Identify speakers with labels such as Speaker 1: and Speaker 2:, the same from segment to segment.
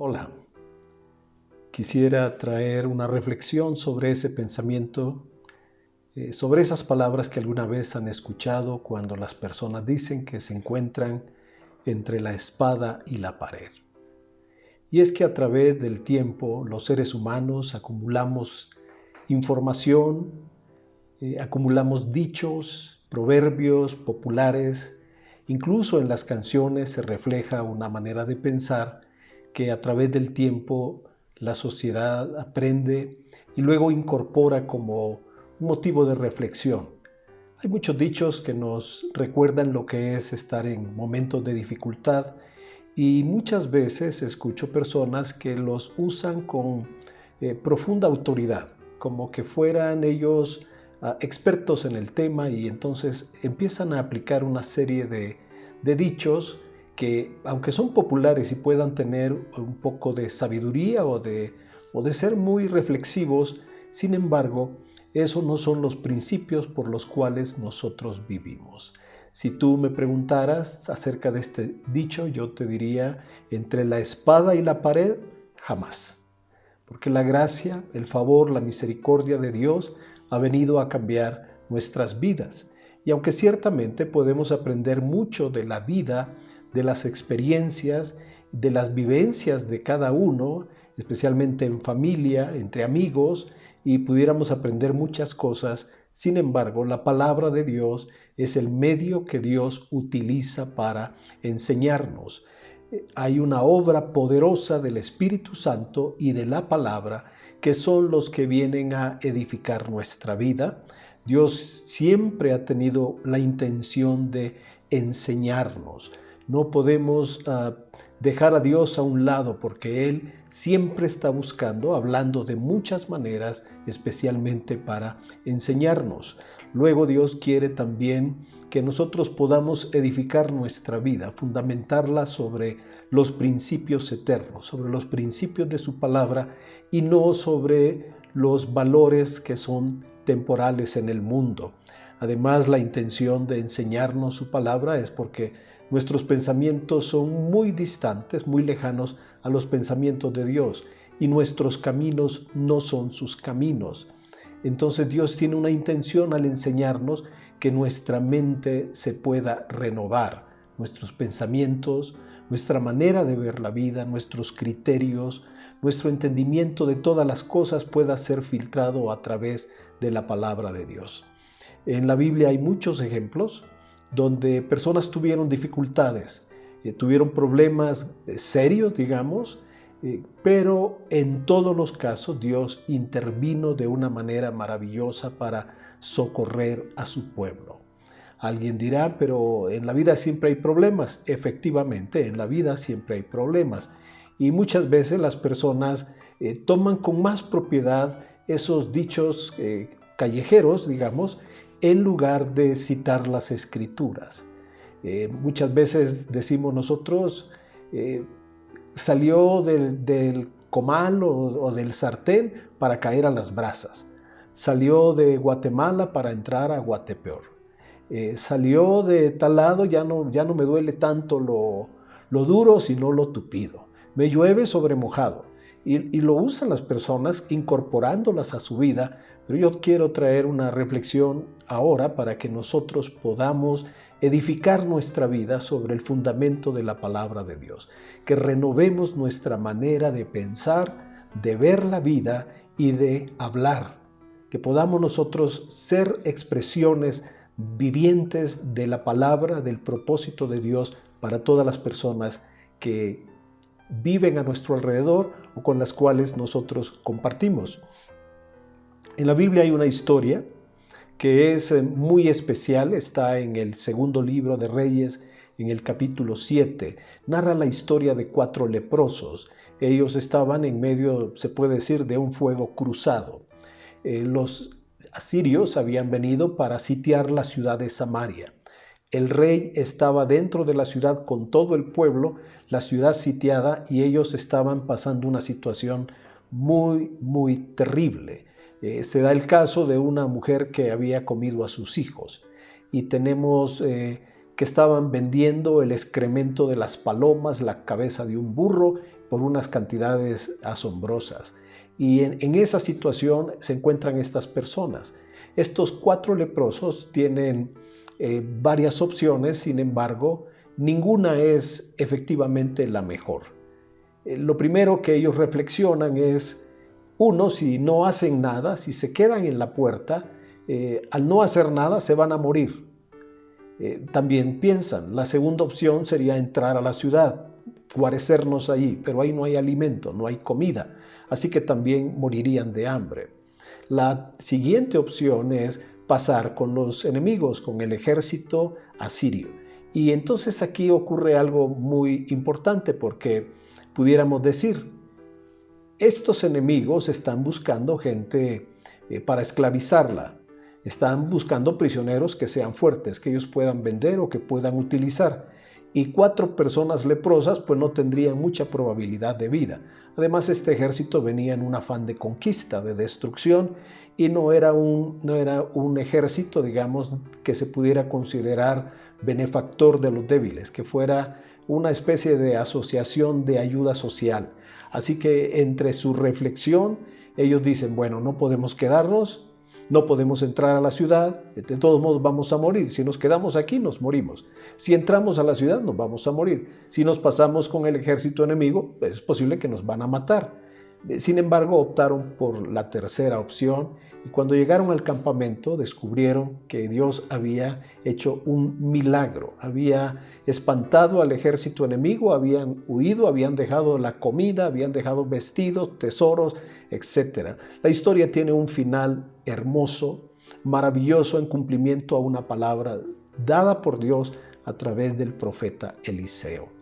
Speaker 1: Hola, quisiera traer una reflexión sobre ese pensamiento, sobre esas palabras que alguna vez han escuchado cuando las personas dicen que se encuentran entre la espada y la pared. Y es que a través del tiempo los seres humanos acumulamos información, acumulamos dichos, proverbios populares, incluso en las canciones se refleja una manera de pensar que a través del tiempo la sociedad aprende y luego incorpora como un motivo de reflexión. Hay muchos dichos que nos recuerdan lo que es estar en momentos de dificultad y muchas veces escucho personas que los usan con profunda autoridad, como que fueran ellos expertos en el tema y entonces empiezan a aplicar una serie de dichos que, aunque son populares y puedan tener un poco de sabiduría o de ser muy reflexivos, sin embargo, esos no son los principios por los cuales nosotros vivimos. Si tú me preguntaras acerca de este dicho, yo te diría, entre la espada y la pared, jamás. Porque la gracia, el favor, la misericordia de Dios ha venido a cambiar nuestras vidas. Y aunque ciertamente podemos aprender mucho de la vida, de las experiencias, de las vivencias de cada uno, especialmente en familia, entre amigos, y pudiéramos aprender muchas cosas, sin embargo, la palabra de Dios es el medio que Dios utiliza para enseñarnos. Hay una obra poderosa del Espíritu Santo y de la palabra que son los que vienen a edificar nuestra vida. Dios siempre ha tenido la intención de enseñarnos. No podemos dejar a Dios a un lado porque Él siempre está buscando, hablando de muchas maneras, especialmente para enseñarnos. Luego Dios quiere también que nosotros podamos edificar nuestra vida, fundamentarla sobre los principios eternos, sobre los principios de su palabra y no sobre los valores que son temporales en el mundo. Además, la intención de enseñarnos su palabra es porque nuestros pensamientos son muy distantes, muy lejanos a los pensamientos de Dios y nuestros caminos no son sus caminos. Entonces Dios tiene una intención al enseñarnos que nuestra mente se pueda renovar, nuestros pensamientos, nuestra manera de ver la vida, nuestros criterios, nuestro entendimiento de todas las cosas pueda ser filtrado a través de la palabra de Dios. En la Biblia hay muchos ejemplos donde personas tuvieron dificultades, tuvieron problemas serios, digamos, pero en todos los casos Dios intervino de una manera maravillosa para socorrer a su pueblo. Alguien dirá, pero en la vida siempre hay problemas. Efectivamente, en la vida siempre hay problemas. Y muchas veces las personas toman con más propiedad esos dichos callejeros, digamos, en lugar de citar las Escrituras. Muchas veces decimos nosotros, salió del comal o del sartén para caer a las brasas. Salió de Guatemala para entrar a Guatepeor. Salió de tal lado, ya no me duele tanto lo duro, sino lo tupido. Me llueve sobre mojado. Y lo usan las personas incorporándolas a su vida, pero yo quiero traer una reflexión ahora para que nosotros podamos edificar nuestra vida sobre el fundamento de la palabra de Dios, que renovemos nuestra manera de pensar, de ver la vida y de hablar, que podamos nosotros ser expresiones vivientes de la palabra, del propósito de Dios para todas las personas que viven a nuestro alrededor o con las cuales nosotros compartimos. En la Biblia hay una historia que es muy especial, está en el segundo libro de Reyes, en el capítulo 7. Narra la historia de 4 leprosos. Ellos estaban en medio, se puede decir, de un fuego cruzado. Los asirios habían venido para sitiar la ciudad de Samaria. El rey estaba dentro de la ciudad con todo el pueblo, la ciudad sitiada, y ellos estaban pasando una situación muy, muy terrible. Se da el caso de una mujer que había comido a sus hijos y tenemos que estaban vendiendo el excremento de las palomas, la cabeza de un burro por unas cantidades asombrosas. Y en esa situación se encuentran estas personas. Estos 4 leprosos tienen varias opciones, sin embargo, ninguna es efectivamente la mejor. Lo primero que ellos reflexionan es, uno, si no hacen nada, si se quedan en la puerta, al no hacer nada se van a morir. También piensan, la segunda opción sería entrar a la ciudad, guarecernos allí, pero ahí no hay alimento, no hay comida, así que también morirían de hambre. La siguiente opción es pasar con los enemigos, con el ejército asirio. Y entonces aquí ocurre algo muy importante porque pudiéramos decir, estos enemigos están buscando gente para esclavizarla. Están buscando prisioneros que sean fuertes, que ellos puedan vender o que puedan utilizar. Y 4 personas leprosas pues no tendrían mucha probabilidad de vida. Además, este ejército venía en un afán de conquista, de destrucción, y no era un ejército, digamos, que se pudiera considerar benefactor de los débiles, que fuera una especie de asociación de ayuda social. Así que entre su reflexión, ellos dicen, bueno, no podemos quedarnos, no podemos entrar a la ciudad, de todos modos vamos a morir. Si nos quedamos aquí, nos morimos. Si entramos a la ciudad, nos vamos a morir. Si nos pasamos con el ejército enemigo, es posible que nos van a matar. Sin embargo, optaron por la tercera opción y cuando llegaron al campamento descubrieron que Dios había hecho un milagro. Había espantado al ejército enemigo, habían huido, habían dejado la comida, habían dejado vestidos, tesoros, etc. La historia tiene un final hermoso, maravilloso en cumplimiento a una palabra dada por Dios a través del profeta Eliseo.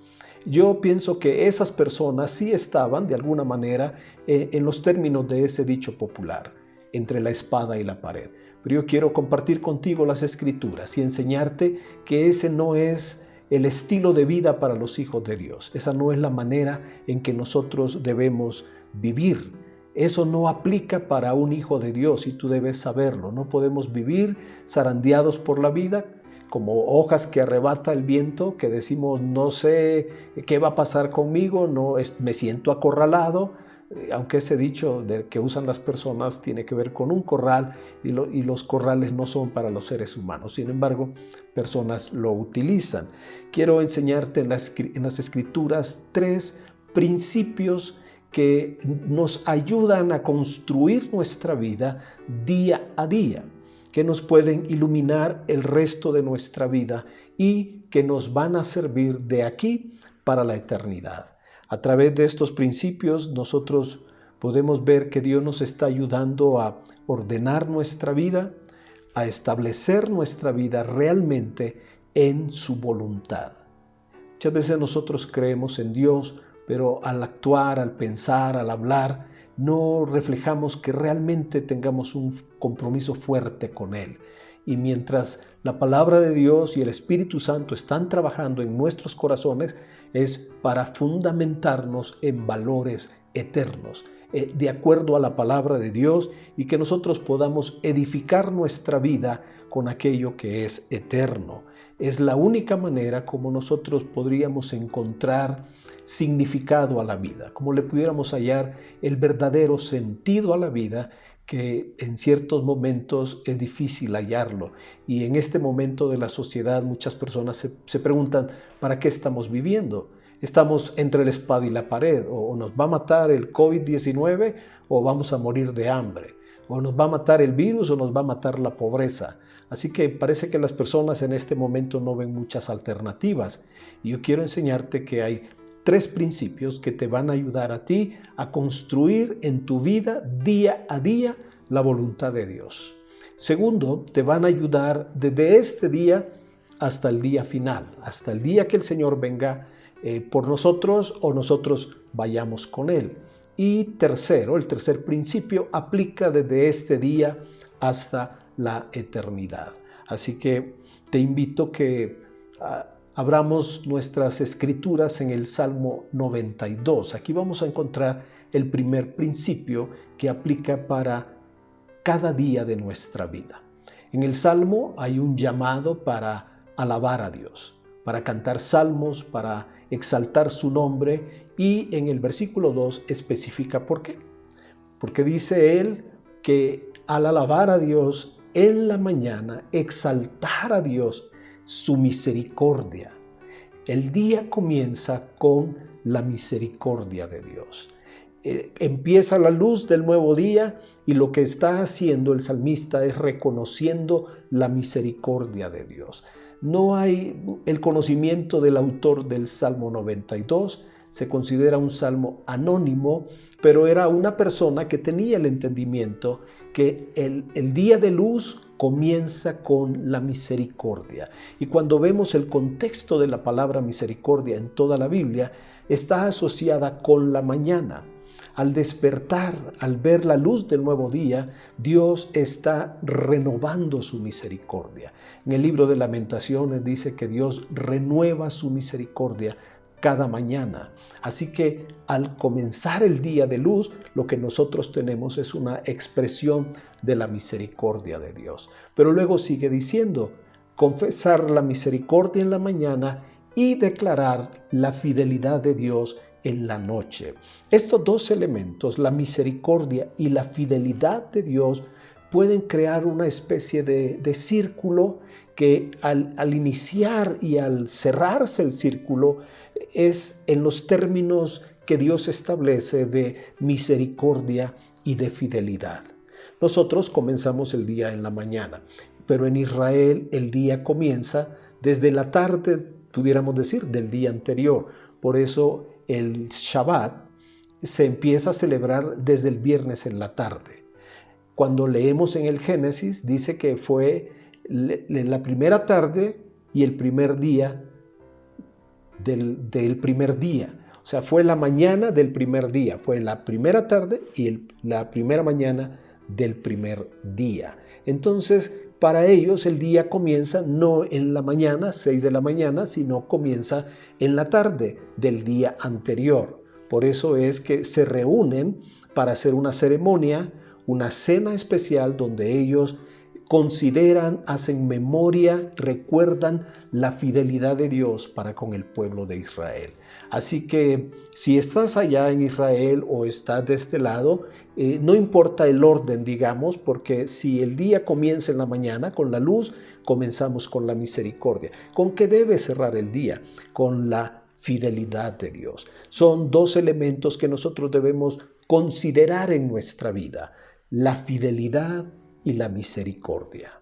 Speaker 1: Yo pienso que esas personas sí estaban de alguna manera en los términos de ese dicho popular, entre la espada y la pared. Pero yo quiero compartir contigo las escrituras y enseñarte que ese no es el estilo de vida para los hijos de Dios. Esa no es la manera en que nosotros debemos vivir. Eso no aplica para un hijo de Dios y tú debes saberlo. No podemos vivir zarandeados por la vida como hojas que arrebata el viento, que decimos no sé qué va a pasar conmigo, me siento acorralado, aunque ese dicho que usan las personas tiene que ver con un corral y los corrales no son para los seres humanos. Sin embargo, personas lo utilizan. Quiero enseñarte en las Escrituras 3 principios que nos ayudan a construir nuestra vida día a día, que nos pueden iluminar el resto de nuestra vida y que nos van a servir de aquí para la eternidad. A través de estos principios nosotros podemos ver que Dios nos está ayudando a ordenar nuestra vida, a establecer nuestra vida realmente en su voluntad. Muchas veces nosotros creemos en Dios, pero al actuar, al pensar, al hablar, no reflejamos que realmente tengamos un compromiso fuerte con Él. Y mientras la palabra de Dios y el Espíritu Santo están trabajando en nuestros corazones, es para fundamentarnos en valores eternos, de acuerdo a la palabra de Dios, y que nosotros podamos edificar nuestra vida con aquello que es eterno. Es la única manera como nosotros podríamos encontrar significado a la vida, como le pudiéramos hallar el verdadero sentido a la vida, que en ciertos momentos es difícil hallarlo. Y en este momento de la sociedad muchas personas se preguntan, ¿para qué estamos viviendo? Estamos entre la espada y la pared, o nos va a matar el COVID-19 o vamos a morir de hambre, o nos va a matar el virus o nos va a matar la pobreza. Así que parece que las personas en este momento no ven muchas alternativas. Y yo quiero enseñarte que hay 3 principios que te van a ayudar a ti a construir en tu vida día a día la voluntad de Dios. Segundo, te van a ayudar desde este día hasta el día final, hasta el día que el Señor venga por nosotros o nosotros vayamos con Él. Y tercero, el tercer principio aplica desde este día hasta la eternidad. Así que te invito que abramos nuestras escrituras en el Salmo 92. Aquí vamos a encontrar el primer principio que aplica para cada día de nuestra vida. En el Salmo hay un llamado para alabar a Dios, para cantar salmos, para exaltar su nombre, y en el versículo 2 especifica por qué. Porque dice él que al alabar a Dios en la mañana, exaltar a Dios, su misericordia. El día comienza con la misericordia de Dios. Empieza la luz del nuevo día y lo que está haciendo el salmista es reconociendo la misericordia de Dios. No hay el conocimiento del autor del Salmo 92, se considera un salmo anónimo, pero era una persona que tenía el entendimiento que el día de luz comienza con la misericordia. Y cuando vemos el contexto de la palabra misericordia en toda la Biblia, está asociada con la mañana. Al despertar, al ver la luz del nuevo día, Dios está renovando su misericordia. En el libro de Lamentaciones dice que Dios renueva su misericordia cada mañana. Así que al comenzar el día de luz, lo que nosotros tenemos es una expresión de la misericordia de Dios. Pero luego sigue diciendo, confesar la misericordia en la mañana y declarar la fidelidad de Dios en la noche. Estos dos elementos, la misericordia y la fidelidad de Dios, pueden crear una especie de círculo que al iniciar y al cerrarse el círculo es en los términos que Dios establece de misericordia y de fidelidad. Nosotros comenzamos el día en la mañana, pero en Israel el día comienza desde la tarde, pudiéramos decir, del día anterior. Por eso el Shabbat se empieza a celebrar desde el viernes en la tarde. Cuando leemos en el Génesis, dice que fue la primera tarde y el primer día del primer día. O sea, fue la mañana del primer día, fue la primera tarde y la primera mañana del primer día. Entonces, para ellos el día comienza no en la mañana, 6 de la mañana, sino comienza en la tarde del día anterior. Por eso es que se reúnen para hacer una ceremonia, una cena especial donde ellos consideran, hacen memoria, recuerdan la fidelidad de Dios para con el pueblo de Israel. Así que si estás allá en Israel o estás de este lado, no importa el orden, digamos, porque si el día comienza en la mañana con la luz, comenzamos con la misericordia. ¿Con qué debe cerrar el día? Con la fidelidad de Dios. Son dos elementos que nosotros debemos considerar en nuestra vida: la fidelidad y la misericordia.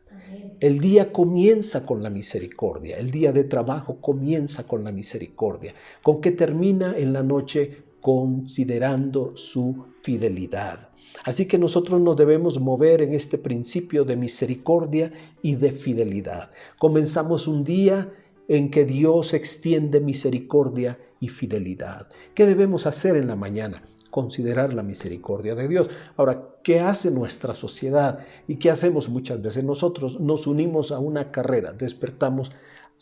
Speaker 1: El día comienza con la misericordia, el día de trabajo comienza con la misericordia, con que termina en la noche considerando su fidelidad. Así que nosotros nos debemos mover en este principio de misericordia y de fidelidad. Comenzamos un día en que Dios extiende misericordia y fidelidad. ¿Qué debemos hacer en la mañana? Considerar la misericordia de Dios. Ahora, ¿qué hace nuestra sociedad? ¿Y qué hacemos muchas veces? Nosotros nos unimos a una carrera, despertamos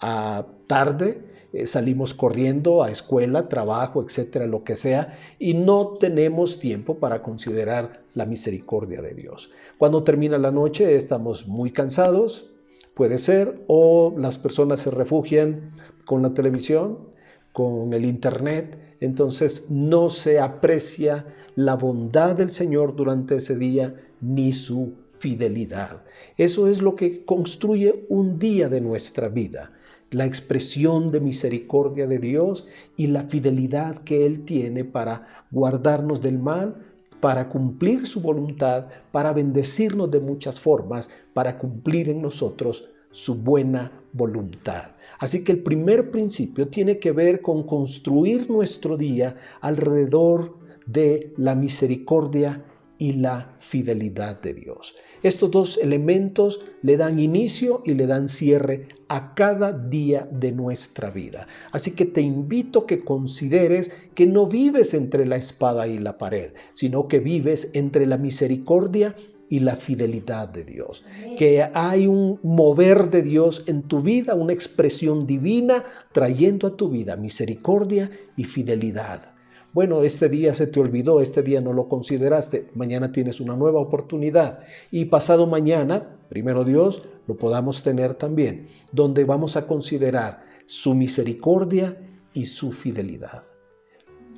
Speaker 1: a tarde, salimos corriendo a escuela, trabajo, etcétera, lo que sea, y no tenemos tiempo para considerar la misericordia de Dios. Cuando termina la noche estamos muy cansados, puede ser, o las personas se refugian con la televisión, con el internet. Entonces no se aprecia la bondad del Señor durante ese día ni su fidelidad. Eso es lo que construye un día de nuestra vida, la expresión de misericordia de Dios y la fidelidad que Él tiene para guardarnos del mal, para cumplir su voluntad, para bendecirnos de muchas formas, para cumplir en nosotros su buena voluntad. Así que el primer principio tiene que ver con construir nuestro día alrededor de la misericordia y la fidelidad de Dios. Estos dos elementos le dan inicio y le dan cierre a cada día de nuestra vida. Así que te invito a que consideres que no vives entre la espada y la pared, sino que vives entre la misericordia y la fidelidad de Dios. Amén. Que hay un mover de Dios en tu vida, una expresión divina trayendo a tu vida misericordia y fidelidad. Bueno, este día se te olvidó, este día no lo consideraste, mañana tienes una nueva oportunidad y pasado mañana, primero Dios, lo podamos tener también, donde vamos a considerar su misericordia y su fidelidad.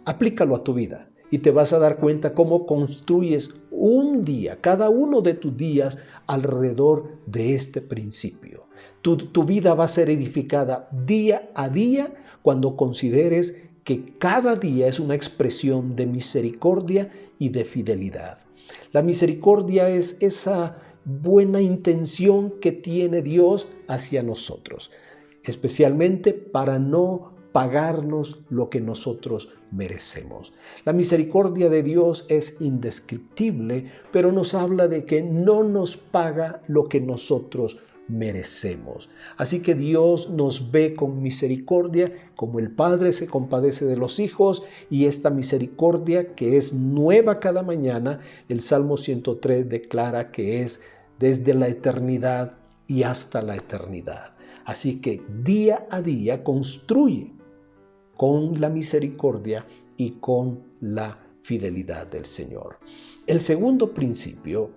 Speaker 1: Aplícalo a tu vida y te vas a dar cuenta cómo construyes un día, cada uno de tus días, alrededor de este principio. Tu vida va a ser edificada día a día cuando consideres que cada día es una expresión de misericordia y de fidelidad. La misericordia es esa buena intención que tiene Dios hacia nosotros, especialmente para no pagarnos lo que nosotros merecemos. La misericordia de Dios es indescriptible, pero nos habla de que no nos paga lo que nosotros merecemos. Así que Dios nos ve con misericordia, como el Padre se compadece de los hijos, y esta misericordia que es nueva cada mañana, el Salmo 103 declara que es desde la eternidad y hasta la eternidad. Así que día a día construye con la misericordia y con la fidelidad del Señor. El segundo principio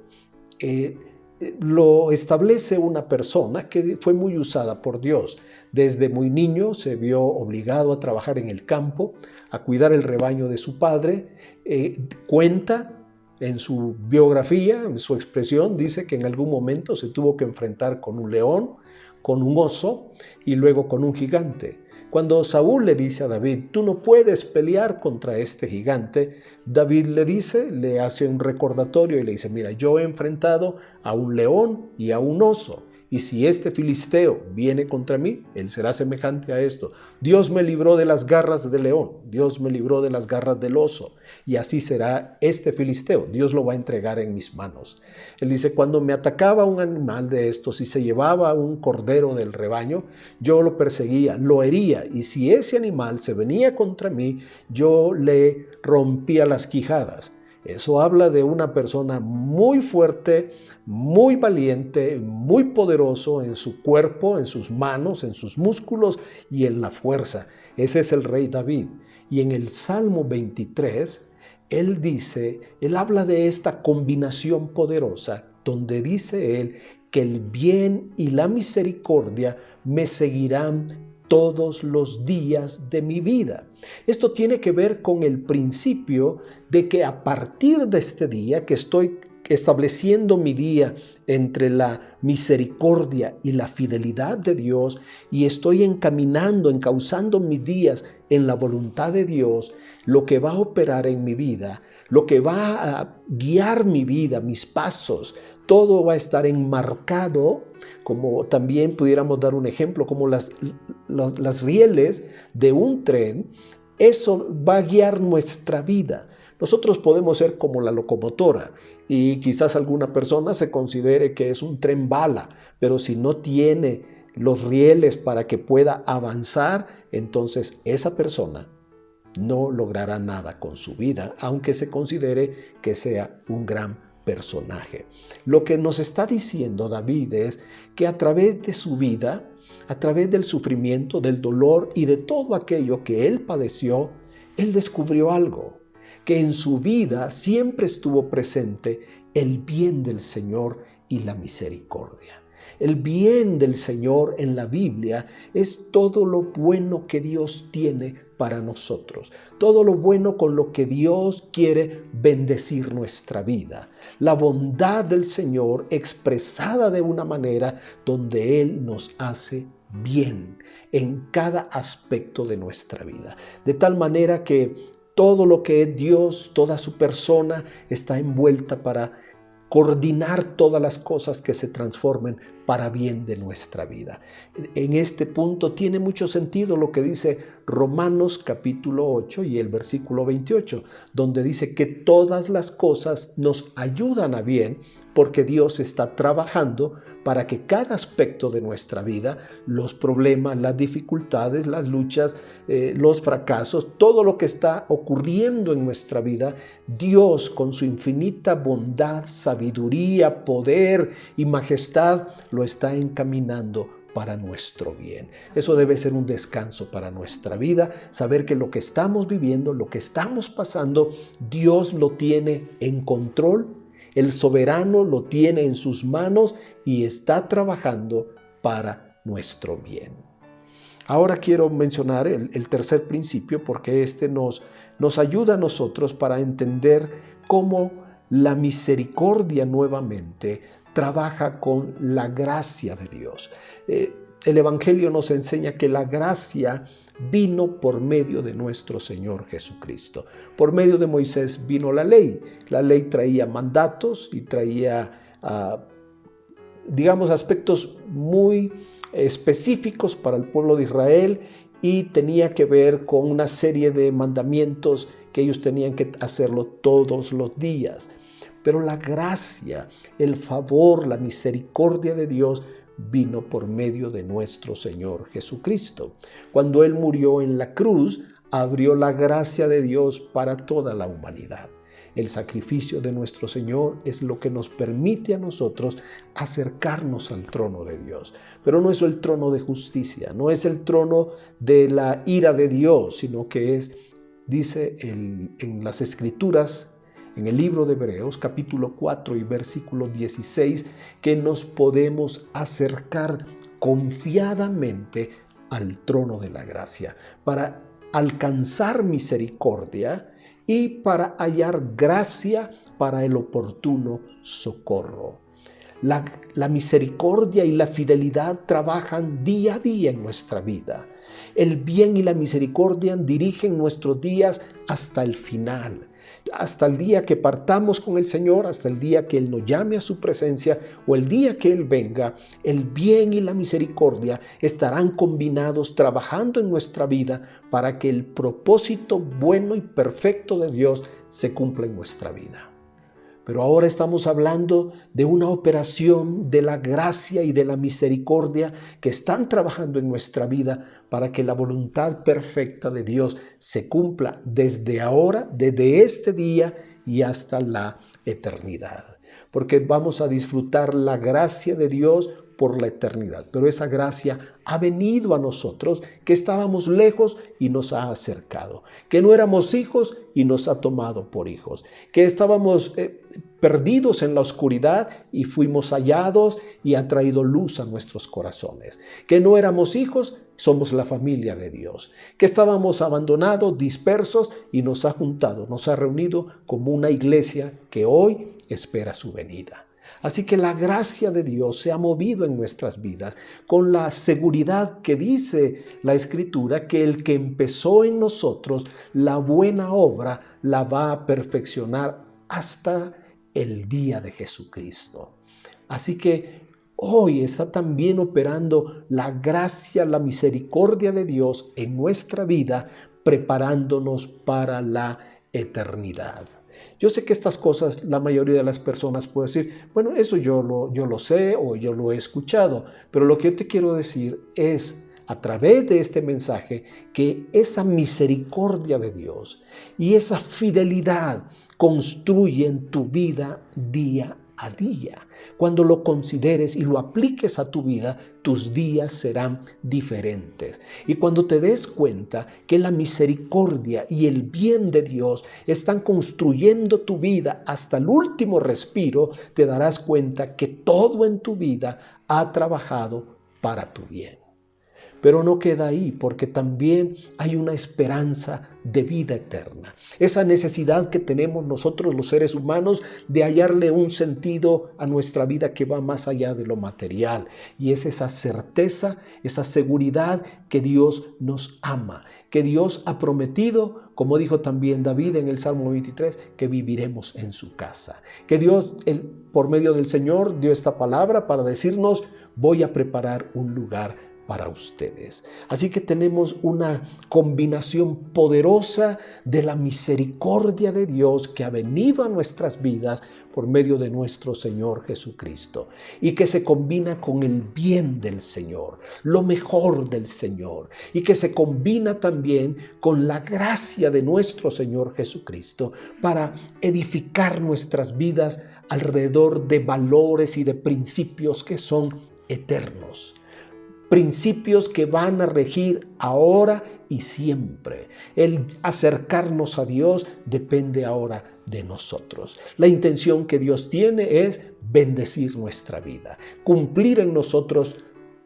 Speaker 1: lo establece una persona que fue muy usada por Dios. Desde muy niño se vio obligado a trabajar en el campo, a cuidar el rebaño de su padre. Cuenta en su biografía, en su expresión, dice que en algún momento se tuvo que enfrentar con un león, con un oso y luego con un gigante. Cuando Saúl le dice a David, tú no puedes pelear contra este gigante, David le hace un recordatorio y le dice, mira, yo he enfrentado a un león y a un oso, y si este filisteo viene contra mí, él será semejante a esto. Dios me libró de las garras del león, Dios me libró de las garras del oso, y así será este filisteo, Dios lo va a entregar en mis manos. Él dice, cuando me atacaba un animal de estos y se llevaba un cordero del rebaño, yo lo perseguía, lo hería, y si ese animal se venía contra mí, yo le rompía las quijadas. Eso habla de una persona muy fuerte, muy valiente, muy poderoso en su cuerpo, en sus manos, en sus músculos y en la fuerza. Ese es el rey David. Y en el Salmo 23, él habla de esta combinación poderosa, donde dice él que el bien y la misericordia me seguirán todos los días de mi vida. Esto tiene que ver con el principio de que a partir de este día que estoy estableciendo mi día entre la misericordia y la fidelidad de Dios y estoy encauzando mis días en la voluntad de Dios, lo que va a operar en mi vida, lo que va a guiar mi vida, mis pasos, todo va a estar enmarcado, como también pudiéramos dar un ejemplo, como las rieles de un tren. Eso va a guiar nuestra vida. Nosotros podemos ser como la locomotora y quizás alguna persona se considere que es un tren bala, pero si no tiene los rieles para que pueda avanzar, entonces esa persona no logrará nada con su vida, aunque se considere que sea un gran personaje. Lo que nos está diciendo David es que a través de su vida, a través del sufrimiento, del dolor y de todo aquello que él padeció, él descubrió algo, que en su vida siempre estuvo presente el bien del Señor y la misericordia. El bien del Señor en la Biblia es todo lo bueno que Dios tiene para nosotros, todo lo bueno con lo que Dios quiere bendecir nuestra vida. La bondad del Señor expresada de una manera donde Él nos hace bien en cada aspecto de nuestra vida. De tal manera que todo lo que es Dios, toda su persona está envuelta para coordinar todas las cosas que se transformen para bien de nuestra vida. En este punto tiene mucho sentido lo que dice Romanos capítulo 8 y el versículo 28, donde dice que todas las cosas nos ayudan a bien porque Dios está trabajando para que cada aspecto de nuestra vida, los problemas, las dificultades, las luchas, los fracasos, todo lo que está ocurriendo en nuestra vida, Dios con su infinita bondad, sabiduría, poder y majestad lo está encaminando para nuestro bien. Eso debe ser un descanso para nuestra vida, saber que lo que estamos viviendo, lo que estamos pasando, Dios lo tiene en control. El soberano lo tiene en sus manos y está trabajando para nuestro bien. Ahora quiero mencionar el tercer principio porque este nos ayuda a nosotros para entender cómo la misericordia nuevamente trabaja con la gracia de Dios. El Evangelio nos enseña que la gracia vino por medio de nuestro Señor Jesucristo. Por medio de Moisés vino la ley. La ley traía mandatos y traía, digamos, aspectos muy específicos para el pueblo de Israel y tenía que ver con una serie de mandamientos que ellos tenían que hacerlo todos los días. Pero la gracia, el favor, la misericordia de Dios vino por medio de nuestro Señor Jesucristo. Cuando Él murió en la cruz, abrió la gracia de Dios para toda la humanidad. El sacrificio de nuestro Señor es lo que nos permite a nosotros acercarnos al trono de Dios. Pero no es el trono de justicia, no es el trono de la ira de Dios, sino que es, dice en las Escrituras, en el libro de Hebreos, capítulo 4 y versículo 16, que nos podemos acercar confiadamente al trono de la gracia para alcanzar misericordia y para hallar gracia para el oportuno socorro. La misericordia y la fidelidad trabajan día a día en nuestra vida. El bien y la misericordia dirigen nuestros días hasta el final, hasta el día que partamos con el Señor, hasta el día que Él nos llame a su presencia o el día que Él venga. El bien y la misericordia estarán combinados trabajando en nuestra vida para que el propósito bueno y perfecto de Dios se cumpla en nuestra vida. Pero ahora estamos hablando de una operación de la gracia y de la misericordia que están trabajando en nuestra vida para que la voluntad perfecta de Dios se cumpla desde ahora, desde este día y hasta la eternidad. Porque vamos a disfrutar la gracia de Dios por la eternidad. Pero esa gracia ha venido a nosotros, que estábamos lejos y nos ha acercado, que no éramos hijos y nos ha tomado por hijos, que estábamos perdidos en la oscuridad y fuimos hallados y ha traído luz a nuestros corazones, que no éramos hijos, somos la familia de Dios, que estábamos abandonados, dispersos y nos ha juntado, nos ha reunido como una iglesia que hoy espera su venida. Así que la gracia de Dios se ha movido en nuestras vidas con la seguridad que dice la Escritura que el que empezó en nosotros la buena obra la va a perfeccionar hasta el día de Jesucristo. Así que hoy está también operando la gracia, la misericordia de Dios en nuestra vida, preparándonos para la eternidad. Yo sé que estas cosas la mayoría de las personas puede decir, bueno, eso yo lo sé o yo lo he escuchado, pero lo que yo te quiero decir es, a través de este mensaje, que esa misericordia de Dios y esa fidelidad construyen tu vida día a día. Cuando lo consideres y lo apliques a tu vida, tus días serán diferentes. Y cuando te des cuenta que la misericordia y el bien de Dios están construyendo tu vida hasta el último respiro, te darás cuenta que todo en tu vida ha trabajado para tu bien. Pero no queda ahí, porque también hay una esperanza de vida eterna. Esa necesidad que tenemos nosotros los seres humanos de hallarle un sentido a nuestra vida que va más allá de lo material. Y es esa certeza, esa seguridad que Dios nos ama, que Dios ha prometido, como dijo también David en el Salmo 23, que viviremos en su casa. Que Dios, por medio del Señor, dio esta palabra para decirnos, voy a preparar un lugar para ustedes. Así que tenemos una combinación poderosa de la misericordia de Dios que ha venido a nuestras vidas por medio de nuestro Señor Jesucristo y que se combina con el bien del Señor, lo mejor del Señor, y que se combina también con la gracia de nuestro Señor Jesucristo para edificar nuestras vidas alrededor de valores y de principios que son eternos. Principios que van a regir ahora y siempre. El acercarnos a Dios depende ahora de nosotros. La intención que Dios tiene es bendecir nuestra vida, cumplir en nosotros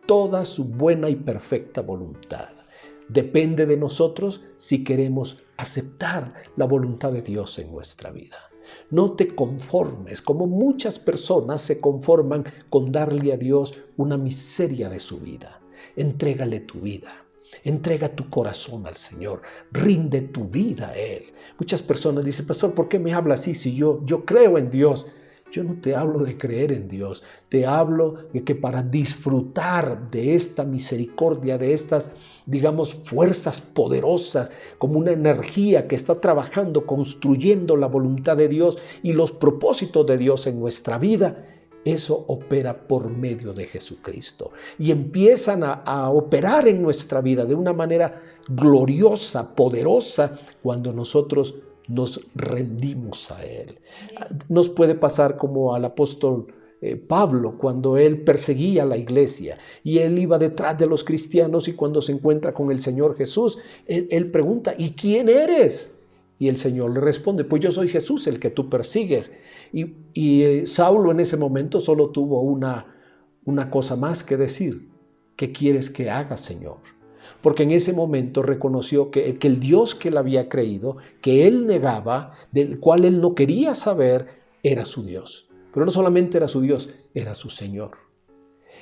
Speaker 1: toda su buena y perfecta voluntad. Depende de nosotros si queremos aceptar la voluntad de Dios en nuestra vida. No te conformes, como muchas personas se conforman con darle a Dios una miseria de su vida. Entrégale tu vida. Entrega tu corazón al Señor, rinde tu vida a Él. Muchas personas dicen, pastor, ¿por qué me habla así si yo creo en Dios? Yo no te hablo de creer en Dios, te hablo de que para disfrutar de esta misericordia, de estas, digamos, fuerzas poderosas, como una energía que está trabajando, construyendo la voluntad de Dios y los propósitos de Dios en nuestra vida, eso opera por medio de Jesucristo y empiezan a operar en nuestra vida de una manera gloriosa, poderosa, cuando nosotros nos rendimos a Él. Nos puede pasar como al apóstol Pablo, cuando él perseguía a la iglesia y él iba detrás de los cristianos, y cuando se encuentra con el Señor Jesús, él pregunta, ¿y quién eres? Y el Señor le responde, pues yo soy Jesús, el que tú persigues. Y Saulo en ese momento solo tuvo una cosa más que decir: ¿qué quieres que haga, Señor? Porque en ese momento reconoció que el Dios que él había creído, que él negaba, del cual él no quería saber, era su Dios. Pero no solamente era su Dios, era su Señor.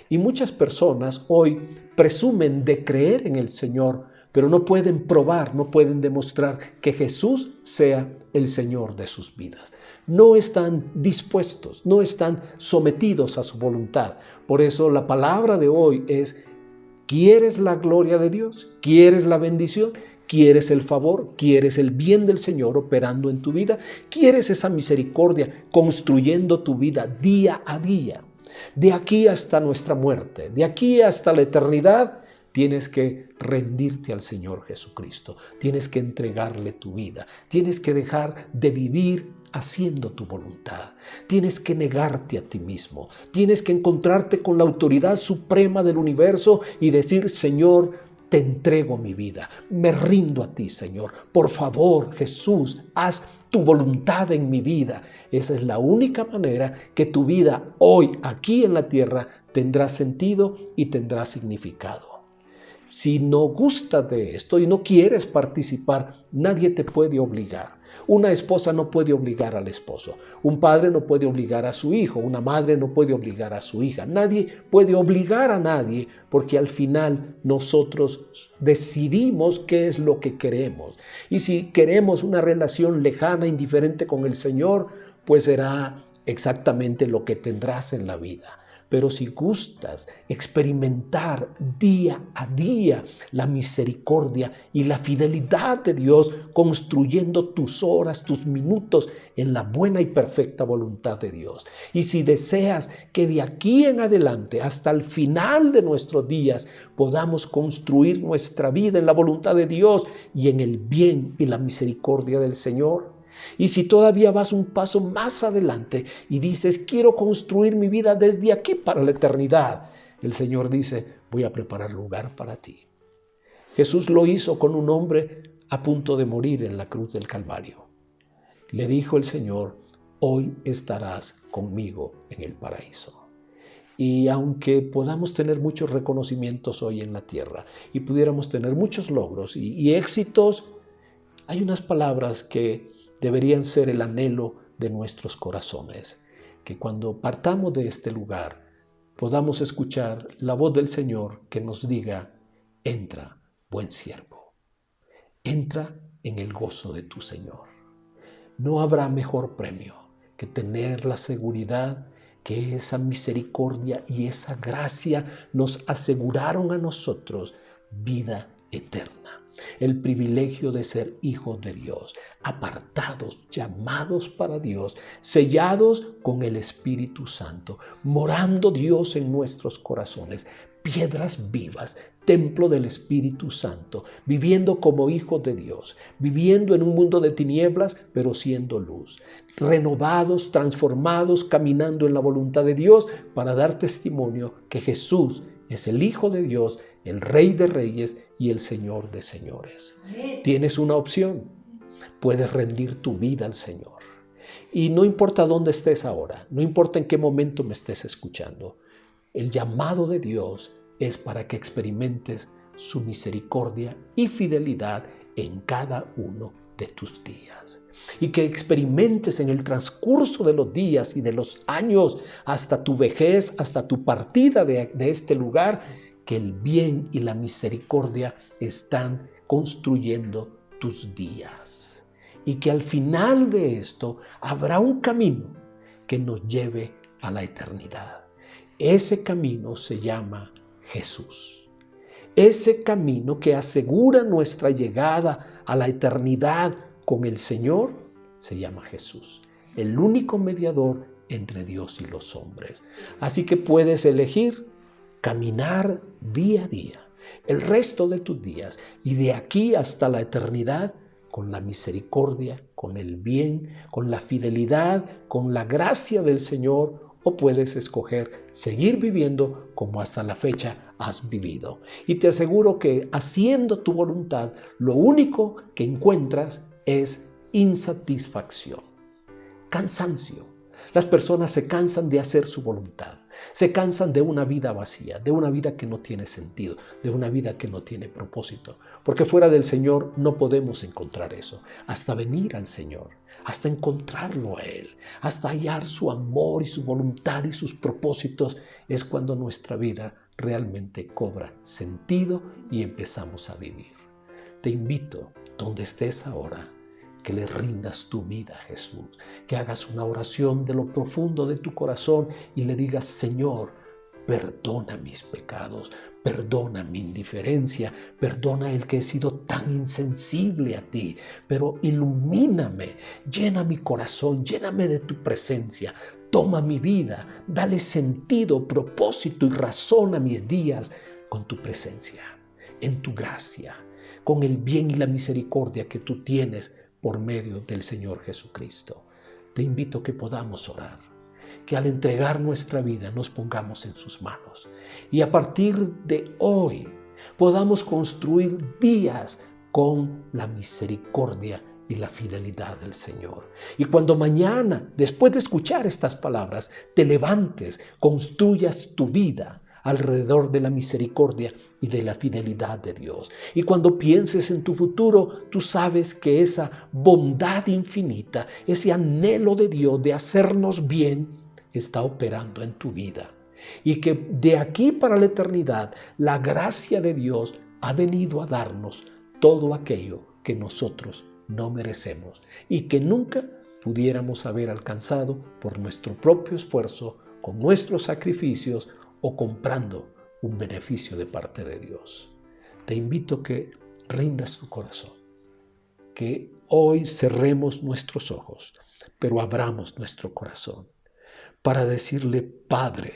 Speaker 1: Y muchas personas hoy presumen de creer en el Señor, pero no pueden probar, no pueden demostrar que Jesús sea el Señor de sus vidas. No están dispuestos, no están sometidos a su voluntad. Por eso la palabra de hoy es: ¿quieres la gloria de Dios? ¿Quieres la bendición? ¿Quieres el favor? ¿Quieres el bien del Señor operando en tu vida? ¿Quieres esa misericordia construyendo tu vida día a día? De aquí hasta nuestra muerte, de aquí hasta la eternidad, tienes que rendirte al Señor Jesucristo. Tienes que entregarle tu vida. Tienes que dejar de vivir haciendo tu voluntad. Tienes que negarte a ti mismo. Tienes que encontrarte con la autoridad suprema del universo y decir: Señor, te entrego mi vida. Me rindo a ti, Señor. Por favor, Jesús, haz tu voluntad en mi vida. Esa es la única manera que tu vida hoy, aquí en la tierra, tendrá sentido y tendrá significado. Si no gustas de esto y no quieres participar, nadie te puede obligar. Una esposa no puede obligar al esposo. Un padre no puede obligar a su hijo. Una madre no puede obligar a su hija. Nadie puede obligar a nadie, porque al final nosotros decidimos qué es lo que queremos. Y si queremos una relación lejana, indiferente con el Señor, pues será exactamente lo que tendrás en la vida. Pero si gustas experimentar día a día la misericordia y la fidelidad de Dios, construyendo tus horas, tus minutos en la buena y perfecta voluntad de Dios. Y si deseas que de aquí en adelante, hasta el final de nuestros días, podamos construir nuestra vida en la voluntad de Dios y en el bien y la misericordia del Señor. Y si todavía vas un paso más adelante y dices: quiero construir mi vida desde aquí para la eternidad, el Señor dice: voy a preparar lugar para ti. Jesús lo hizo con un hombre a punto de morir en la cruz del Calvario. Le dijo el Señor: hoy estarás conmigo en el paraíso. Y aunque podamos tener muchos reconocimientos hoy en la tierra y pudiéramos tener muchos logros y éxitos, hay unas palabras que deberían ser el anhelo de nuestros corazones, que cuando partamos de este lugar podamos escuchar la voz del Señor que nos diga: entra, buen siervo, entra en el gozo de tu Señor. No habrá mejor premio que tener la seguridad que esa misericordia y esa gracia nos aseguraron a nosotros vida eterna. El privilegio de ser hijos de Dios, apartados, llamados para Dios, sellados con el Espíritu Santo, morando Dios en nuestros corazones, piedras vivas, templo del Espíritu Santo, viviendo como hijos de Dios, viviendo en un mundo de tinieblas, pero siendo luz, renovados, transformados, caminando en la voluntad de Dios para dar testimonio que Jesús es el Hijo de Dios, el Rey de Reyes y el Señor de Señores. Tienes una opción. Puedes rendir tu vida al Señor. Y no importa dónde estés ahora, no importa en qué momento me estés escuchando, el llamado de Dios es para que experimentes su misericordia y fidelidad en cada uno de tus días. Y que experimentes en el transcurso de los días y de los años, hasta tu vejez, hasta tu partida de este lugar, que el bien y la misericordia están construyendo tus días. Y que al final de esto habrá un camino que nos lleve a la eternidad. Ese camino se llama Jesús. Ese camino que asegura nuestra llegada a la eternidad con el Señor se llama Jesús, el único mediador entre Dios y los hombres. Así que puedes elegir caminar día a día, el resto de tus días, y de aquí hasta la eternidad, con la misericordia, con el bien, con la fidelidad, con la gracia del Señor, o puedes escoger seguir viviendo como hasta la fecha has vivido. Y te aseguro que haciendo tu voluntad, lo único que encuentras es insatisfacción, cansancio. Las personas se cansan de hacer su voluntad, se cansan de una vida vacía, de una vida que no tiene sentido, de una vida que no tiene propósito, porque fuera del Señor no podemos encontrar eso, hasta venir al Señor, hasta encontrarlo a Él, hasta hallar su amor y su voluntad y sus propósitos, es cuando nuestra vida realmente cobra sentido y empezamos a vivir. Te invito, donde estés ahora, que le rindas tu vida a Jesús, que hagas una oración de lo profundo de tu corazón y le digas: Señor, perdona mis pecados, perdona mi indiferencia, perdona el que he sido tan insensible a ti, pero ilumíname, llena mi corazón, lléname de tu presencia, toma mi vida, dale sentido, propósito y razón a mis días con tu presencia, en tu gracia, con el bien y la misericordia que tú tienes por medio del Señor Jesucristo. Te invito a que podamos orar, que al entregar nuestra vida nos pongamos en sus manos y a partir de hoy podamos construir días con la misericordia y la fidelidad del Señor. Y cuando mañana, después de escuchar estas palabras, te levantes, construyas tu vida alrededor de la misericordia y de la fidelidad de Dios. Y cuando pienses en tu futuro, tú sabes que esa bondad infinita, ese anhelo de Dios de hacernos bien, está operando en tu vida. Y que de aquí para la eternidad, la gracia de Dios ha venido a darnos todo aquello que nosotros no merecemos y que nunca pudiéramos haber alcanzado por nuestro propio esfuerzo, con nuestros sacrificios o comprando un beneficio de parte de Dios. Te invito a que rindas tu corazón, que hoy cerremos nuestros ojos, pero abramos nuestro corazón para decirle: Padre,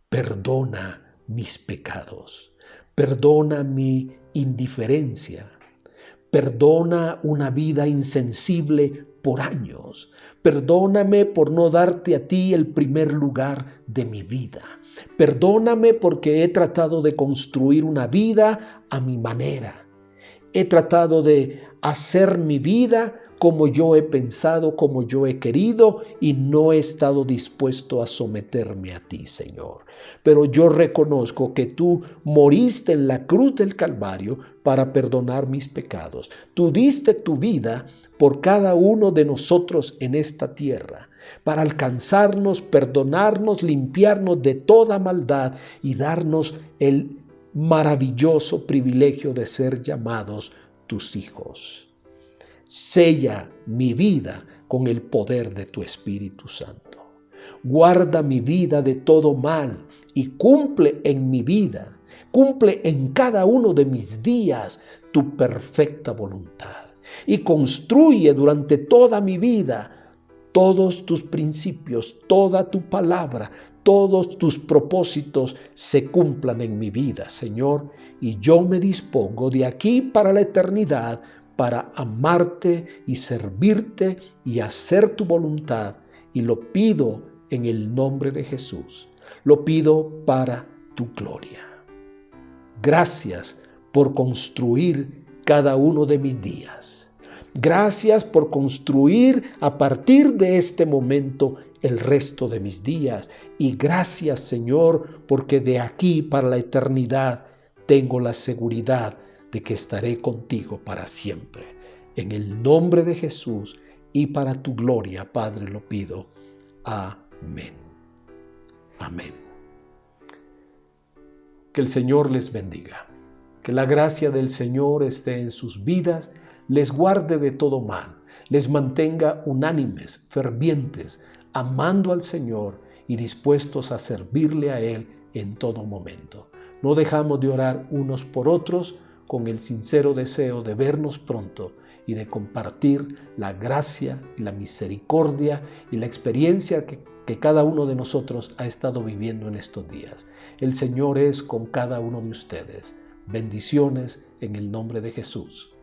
Speaker 1: perdona mis pecados, perdona mi indiferencia, perdona una vida insensible por años. Perdóname por no darte a ti el primer lugar de mi vida. Perdóname porque he tratado de construir una vida a mi manera. He tratado de hacer mi vida como yo he pensado, como yo he querido, y no he estado dispuesto a someterme a ti, Señor. Pero yo reconozco que tú moriste en la cruz del Calvario para perdonar mis pecados. Tú diste tu vida por cada uno de nosotros en esta tierra, para alcanzarnos, perdonarnos, limpiarnos de toda maldad y darnos el maravilloso privilegio de ser llamados tus hijos. Sella mi vida con el poder de tu Espíritu Santo. Guarda mi vida de todo mal y cumple en mi vida, cumple en cada uno de mis días tu perfecta voluntad. Y construye durante toda mi vida todos tus principios, toda tu palabra, todos tus propósitos se cumplan en mi vida, Señor. Y yo me dispongo de aquí para la eternidad para amarte y servirte y hacer tu voluntad. Y lo pido en el nombre de Jesús. Lo pido para tu gloria. Gracias por construir cada uno de mis días. Gracias por construir a partir de este momento el resto de mis días. Y gracias, Señor, porque de aquí para la eternidad tengo la seguridad de que estaré contigo para siempre. En el nombre de Jesús y para tu gloria, Padre, lo pido. Amén. Amén. Que el Señor les bendiga. Que la gracia del Señor esté en sus vidas, les guarde de todo mal, les mantenga unánimes, fervientes, amando al Señor y dispuestos a servirle a Él en todo momento. No dejamos de orar unos por otros con el sincero deseo de vernos pronto y de compartir la gracia y la misericordia y la experiencia que cada uno de nosotros ha estado viviendo en estos días. El Señor es con cada uno de ustedes. Bendiciones en el nombre de Jesús.